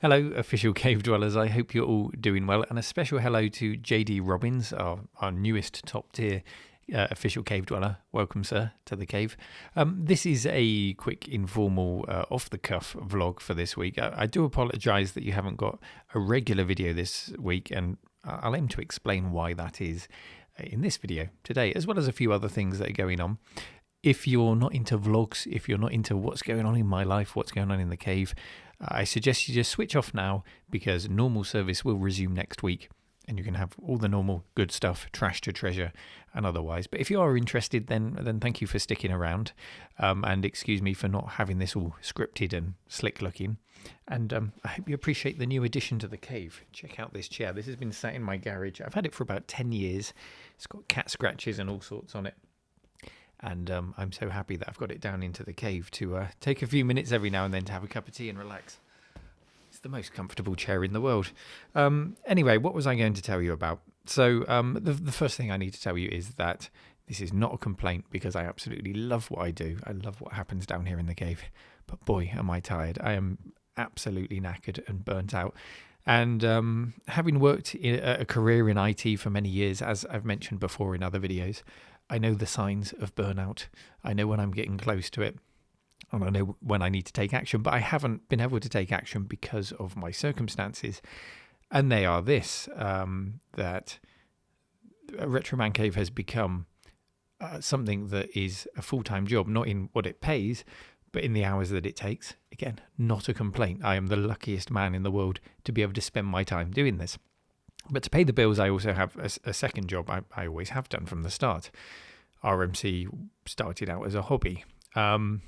Hello, official cave dwellers. I hope you're all doing well, and a special hello to JD Robbins, our newest top tier official cave dweller. Welcome, sir, to the cave. This is a quick, informal, off the cuff vlog for this week. I do apologise that you haven't got a regular video this week, and I'll aim to explain why that is in this video today, as well as a few other things that are going on. If you're not into vlogs, if you're not into what's going on in my life, what's going on in the cave, I suggest you just switch off now, because normal service will resume next week and you can have all the normal good stuff, trash to treasure and otherwise. But if you are interested, then thank you for sticking around, and excuse me for not having this all scripted and slick looking. And I hope you appreciate the new addition to the cave. Check out this chair. This has been sat in my garage. I've had it for about 10 years. It's got cat scratches and all sorts on it. And I'm so happy that I've got it down into the cave to take a few minutes every now and then to have a cup of tea and relax. It's the most comfortable chair in the world. Anyway, what was I going to tell you about? So the first thing I need to tell you is that this is not a complaint, because I absolutely love what I do. I love what happens down here in the cave. But boy, am I tired. I am absolutely knackered and burnt out. And having worked a career in IT for many years, as I've mentioned before in other videos, I know the signs of burnout. I know when I'm getting close to it, and I know when I need to take action, but I haven't been able to take action because of my circumstances. And they are this, that a Retro Man Cave has become something that is a full-time job, not in what it pays, but in the hours that it takes. Again, not a complaint. I am the luckiest man in the world to be able to spend my time doing this. But to pay the bills, I also have a second job. I always have done from the start. RMC started out as a hobby. And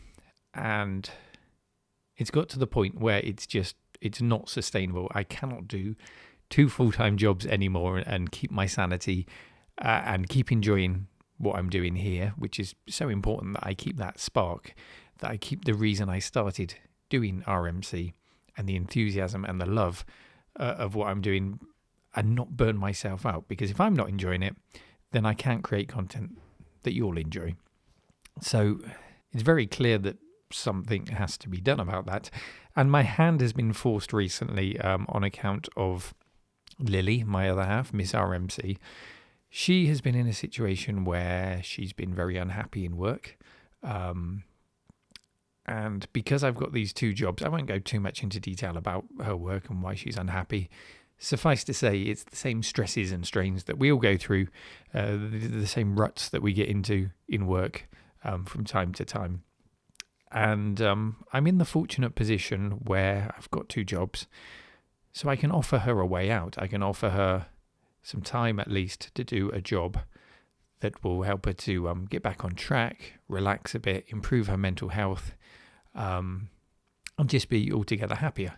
it's got to the point where it's not sustainable. I cannot do 2 full-time jobs anymore and keep my sanity and keep enjoying what I'm doing here, which is so important that I keep that spark, that I keep the reason I started doing RMC and the enthusiasm and the love of what I'm doing, and not burn myself out. Because if I'm not enjoying it, then I can't create content that you'll enjoy. So it's very clear that something has to be done about that. And my hand has been forced recently on account of Lily, my other half, Miss RMC. She has been in a situation where she's been very unhappy in work. And because I've got these 2 jobs, I won't go too much into detail about her work and why she's unhappy. Suffice to say, it's the same stresses and strains that we all go through, the same ruts that we get into in work from time to time. And I'm in the fortunate position where I've got 2 jobs, so I can offer her a way out. I can offer her some time at least to do a job that will help her to get back on track, relax a bit, improve her mental health, and just be altogether happier.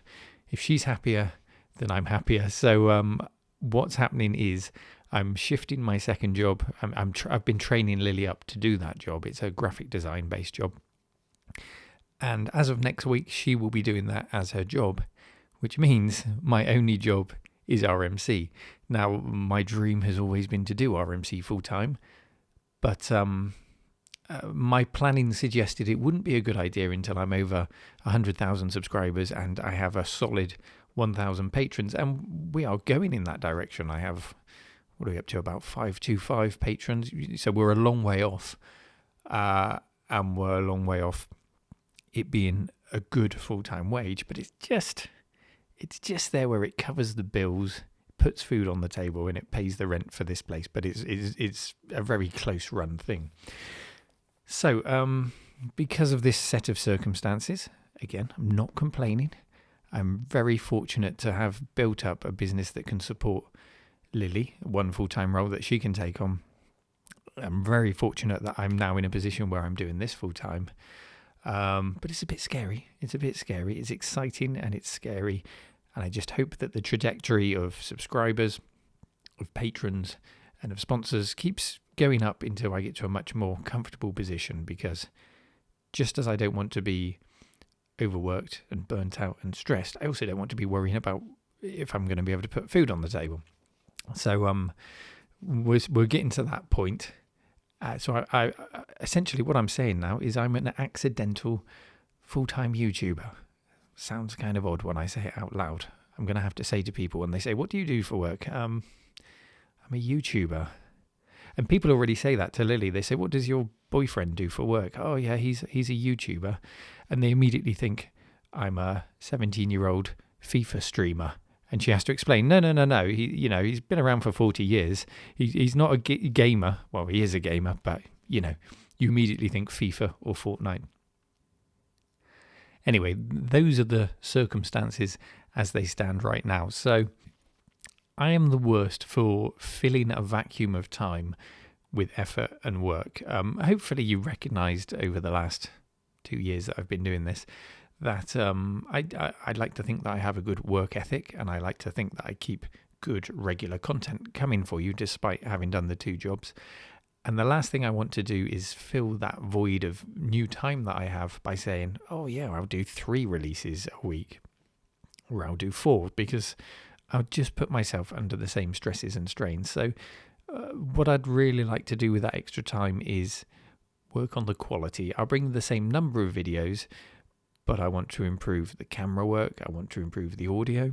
If she's happier, then I'm happier. So what's happening is I'm shifting my second job. I've been training Lily up to do that job. It's a graphic design based job. And as of next week, she will be doing that as her job, which means my only job is RMC. Now, my dream has always been to do RMC full time, but my planning suggested it wouldn't be a good idea until I'm over 100,000 subscribers and I have a solid 1,000 patrons, and we are going in that direction. I have, what are we up to, about 525 patrons, so we're a long way off, and we're a long way off it being a good full-time wage, but it's just there where it covers the bills, puts food on the table, and it pays the rent for this place, but it's a very close run thing. So because of this set of circumstances, again, I'm not complaining. I'm very fortunate to have built up a business that can support Lily, one full-time role that she can take on. I'm very fortunate that I'm now in a position where I'm doing this full-time. But it's a bit scary. It's exciting and it's scary. And I just hope that the trajectory of subscribers, of patrons, and of sponsors keeps going up until I get to a much more comfortable position, because just as I don't want to be overworked and burnt out and stressed, I also don't want to be worrying about if I'm going to be able to put food on the table. So we're getting to that point. So I essentially what I'm saying now is I'm an accidental full-time YouTuber. sounds kind of odd when I say it out loud. I'm going to have to say to people when they say, what do you do for work? I'm a YouTuber. And people already say that to Lily. They say, what does your boyfriend do for work? Oh, yeah, he's a YouTuber. And they immediately think I'm a 17-year-old FIFA streamer. And she has to explain, no. He's been around for 40 years. He's not a gamer. Well, he is a gamer, but, you immediately think FIFA or Fortnite. Anyway, those are the circumstances as they stand right now. So I am the worst for filling a vacuum of time with effort and work. Hopefully you recognised over the last 2 years that I've been doing this that I'd like to think that I have a good work ethic, and I like to think that I keep good regular content coming for you despite having done the 2 jobs. And the last thing I want to do is fill that void of new time that I have by saying, oh yeah, I'll do 3 releases a week, or I'll do 4, because I'll just put myself under the same stresses and strains. So what I'd really like to do with that extra time is work on the quality. I'll bring the same number of videos, but I want to improve the camera work. I want to improve the audio.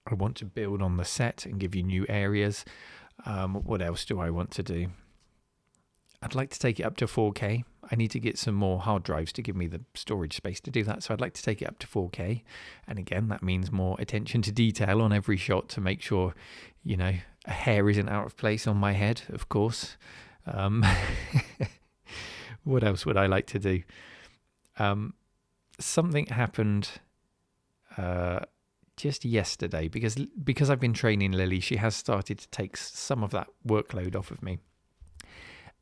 I want to build on the set and give you new areas. What else do I want to do? I'd like to take it up to 4K. I need to get some more hard drives to give me the storage space to do that. So I'd like to take it up to 4K. And again, that means more attention to detail on every shot to make sure, a hair isn't out of place on my head, of course. What else would I like to do? Something happened just yesterday because I've been training Lily. She has started to take some of that workload off of me.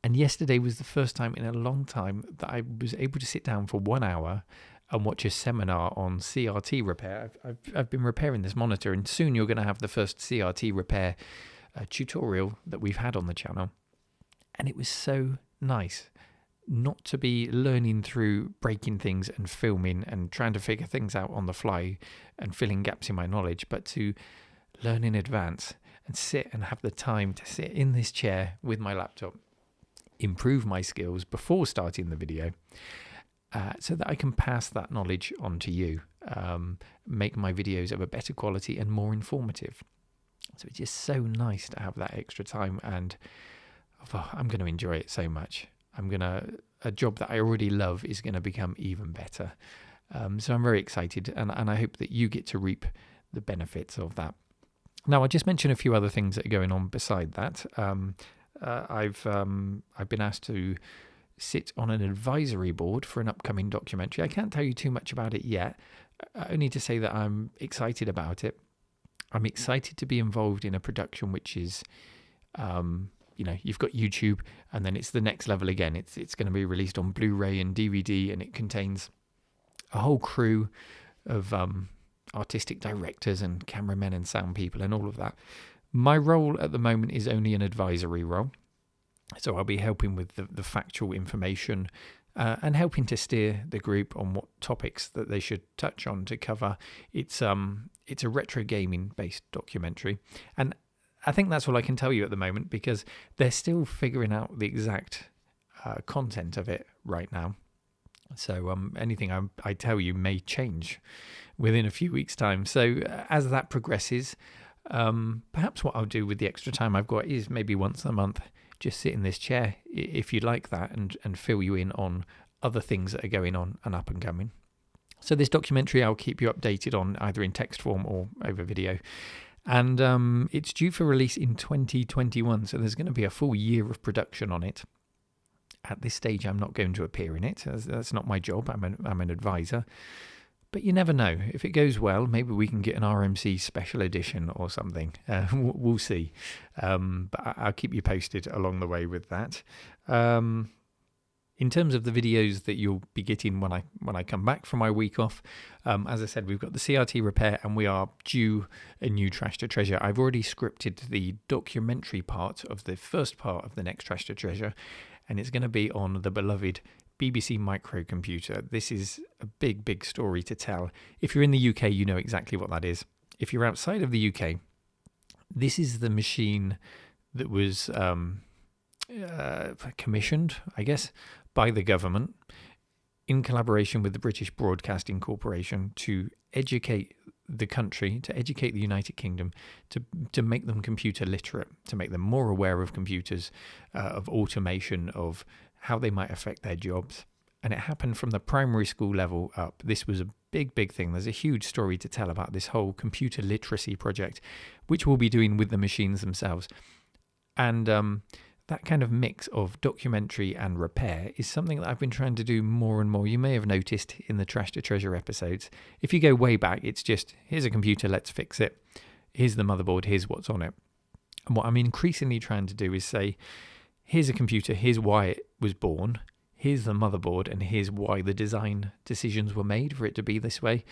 And yesterday was the first time in a long time that I was able to sit down for 1 hour and watch a seminar on CRT repair. I've been repairing this monitor, and soon you're going to have the first CRT repair tutorial that we've had on the channel. And it was so nice not to be learning through breaking things and filming and trying to figure things out on the fly and filling gaps in my knowledge, but to learn in advance and sit and have the time to sit in this chair with my laptop, improve my skills before starting the video, so that I can pass that knowledge on to you, make my videos of a better quality and more informative. So it's just so nice to have that extra time, and I'm going to enjoy it so much. A job that I already love is going to become even better. So I'm very excited, and I hope that you get to reap the benefits of that. Now, I just mentioned a few other things that are going on beside that. I've been asked to sit on an advisory board for an upcoming documentary. I can't tell you too much about it yet, only to say that I'm excited about it. I'm excited to be involved in a production which is, you've got YouTube, and then it's the next level again. It's going to be released on Blu-ray and DVD, and it contains a whole crew of artistic directors and cameramen and sound people and all of that. My role at the moment is only an advisory role, so I'll be helping with the factual information and helping to steer the group on what topics that they should touch on to cover. It's a retro gaming based documentary, and I think that's all I can tell you at the moment, because they're still figuring out the exact content of it right now. So anything I tell you may change within a few weeks' time. So as that progresses, perhaps what I'll do with the extra time I've got is maybe once a month just sit in this chair, if you'd like that, and fill you in on other things that are going on and up and coming. So this documentary I'll keep you updated on either in text form or over video. And it's due for release in 2021, so there's going to be a full year of production on it. At this stage, I'm not going to appear in it. That's not my job. I'm an advisor. But you never know. If it goes well, maybe we can get an RMC special edition or something. We'll see. But I'll keep you posted along the way with that. In terms of the videos that you'll be getting when I come back from my week off, as I said, we've got the CRT repair, and we are due a new Trash to Treasure. I've already scripted the documentary part of the first part of the next Trash to Treasure, and it's going to be on the beloved BBC microcomputer. This is a big, big story to tell. If you're in the UK, you know exactly what that is. If you're outside of the UK, this is the machine that was commissioned, I guess, by the government in collaboration with the British Broadcasting Corporation to educate the country, to educate the United Kingdom, to make them computer literate, to make them more aware of computers, of automation, of how they might affect their jobs. And it happened from the primary school level up. This was a big thing. There's a huge story to tell about this whole computer literacy project, which we'll be doing with the machines themselves. And that kind of mix of documentary and repair is something that I've been trying to do more and more. You may have noticed in the Trash to Treasure episodes, if you go way back, it's just, here's a computer, let's fix it. Here's the motherboard, here's what's on it. And what I'm increasingly trying to do is say, here's a computer, here's why it was born, here's the motherboard, and here's why the design decisions were made for it to be this way.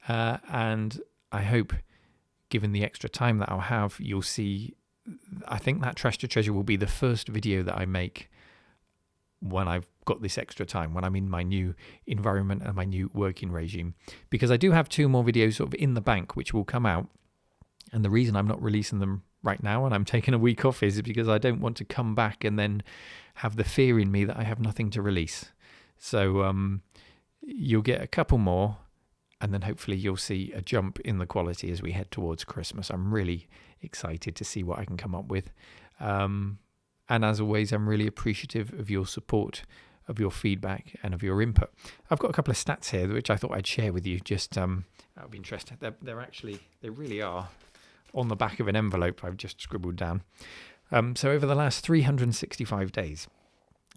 And I hope, given the extra time that I'll have, you'll see, I think that Trash to Treasure will be the first video that I make when I've got this extra time, when I'm in my new environment and my new working regime. Because I do have 2 more videos sort of in the bank which will come out. And the reason I'm not releasing them right now and I'm taking a week off is because I don't want to come back and then have the fear in me that I have nothing to release. So you'll get a couple more, and then hopefully you'll see a jump in the quality as we head towards Christmas. I'm really excited to see what I can come up with. And as always, I'm really appreciative of your support, of your feedback, and of your input. I've got a couple of stats here which I thought I'd share with you, just out of interest. They really are on the back of an envelope I've just scribbled down. So over the last 365 days,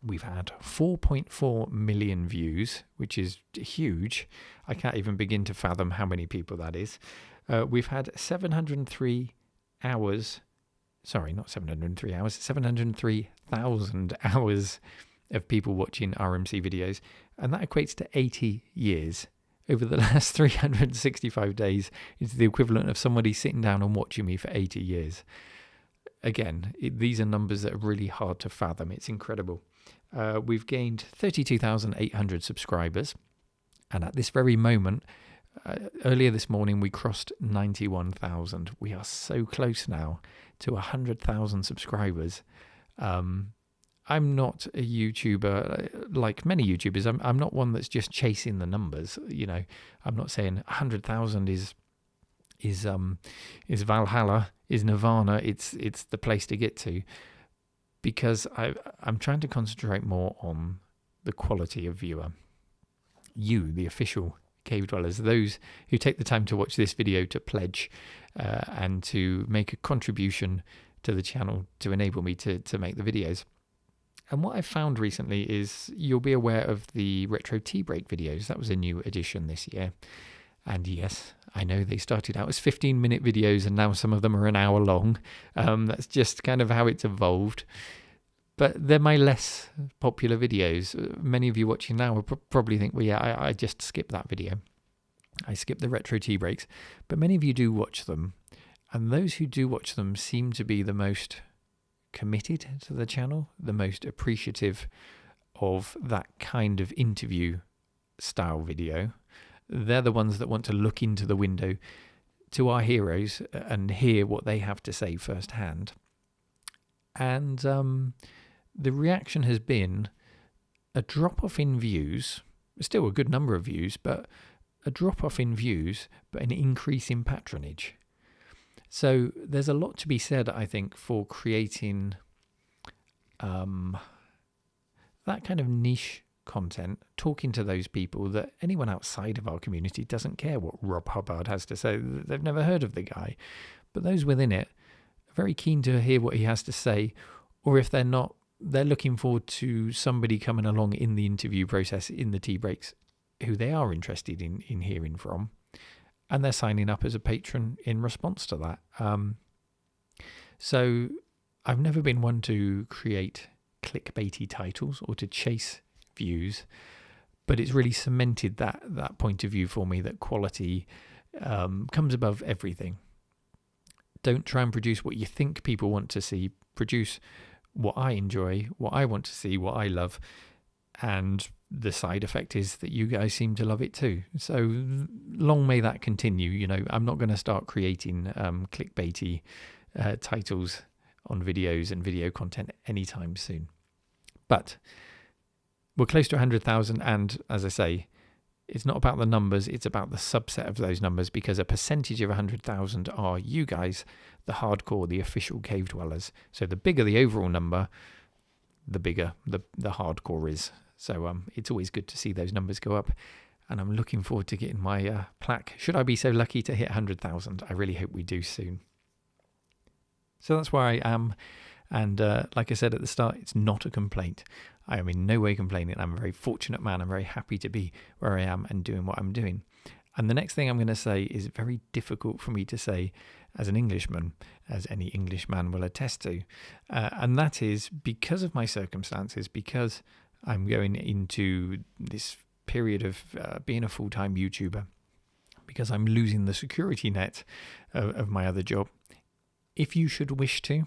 we've had 4.4 million views, which is huge. I can't even begin to fathom how many people that is. We've had 703 hours, sorry, not 703 hours, 703,000 hours of people watching RMC videos, and that equates to 80 years. Over the last 365 days, it's the equivalent of somebody sitting down and watching me for 80 years. Again, these are numbers that are really hard to fathom. It's incredible. We've gained 32,800 subscribers, and at this very moment, earlier this morning, we crossed 91,000. We are so close now to 100,000 subscribers. I'm not a YouTuber like many YouTubers. I'm not one that's just chasing the numbers. You know, I'm not saying 100,000 is Valhalla, is Nirvana. It's the place to get to, because I'm trying to concentrate more on the quality of viewer. You, the official cave dwellers, those who take the time to watch this video, to pledge and to make a contribution to the channel to enable me to make the videos. And what I've found recently is you'll be aware of the retro tea break videos. That was a new addition this year. And yes, I know they started out as 15-minute videos and now some of them are an hour long. That's just kind of how it's evolved. But they're my less popular videos. Many of you watching now will probably think, well, yeah, I just skipped that video. I skipped the retro tea breaks. But many of you do watch them. And those who do watch them seem to be the most committed to the channel, the most appreciative of that kind of interview style video. They're the ones that want to look into the window to our heroes and hear what they have to say firsthand. And the reaction has been a drop-off in views, still a good number of views, but a drop-off in views, but an increase in patronage. So there's a lot to be said, I think, for creating that kind of niche content, talking to those people that anyone outside of our community doesn't care what Rob Hubbard has to say. They've never heard of the guy. But those within it are very keen to hear what he has to say, or if they're not, they're looking forward to somebody coming along in the interview process, in the tea breaks, who they are interested in hearing from. And they're signing up as a patron in response to that. So I've never been one to create clickbaity titles or to chase views, but it's really cemented that point of view for me, that quality comes above everything. Don't try and produce what you think people want to see. Produce what I enjoy, what I want to see, what I love, and the side effect is that you guys seem to love it too. So long may that continue. You know, I'm not going to start creating clickbaity titles on videos and video content anytime soon. But we're close to 100,000, and as I say, it's not about the numbers, it's about the subset of those numbers, because a percentage of 100,000 are you guys, the hardcore, the official cave dwellers. So the bigger the overall number, the bigger the hardcore is. So it's always good to see those numbers go up, and I'm looking forward to getting my plaque. Should I be so lucky to hit 100,000? I really hope we do soon. So that's where I am, and like I said at the start, it's not a complaint. I am in no way complaining. I'm a very fortunate man. I'm very happy to be where I am and doing what I'm doing. And the next thing I'm going to say is very difficult for me to say as an Englishman, as any Englishman will attest to. And that is because of my circumstances, because I'm going into this period of being a full-time YouTuber, because I'm losing the security net of my other job. If you should wish to,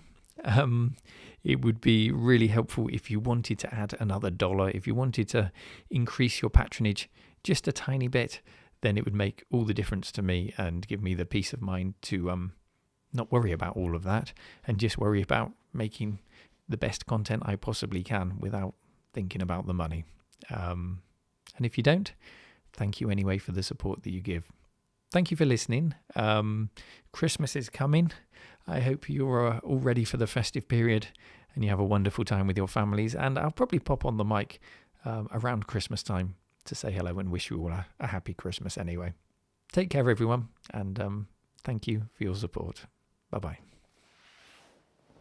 it would be really helpful if you wanted to add another $1, if you wanted to increase your patronage just a tiny bit, then it would make all the difference to me and give me the peace of mind to not worry about all of that and just worry about making the best content I possibly can without thinking about the money. And if you don't, thank you anyway for the support that you give. Thank you for listening. Christmas is coming. I hope you're all ready for the festive period and you have a wonderful time with your families. And I'll probably pop on the mic around Christmas time to say hello and wish you all a happy Christmas anyway. Take care, everyone, and thank you for your support. Bye-bye.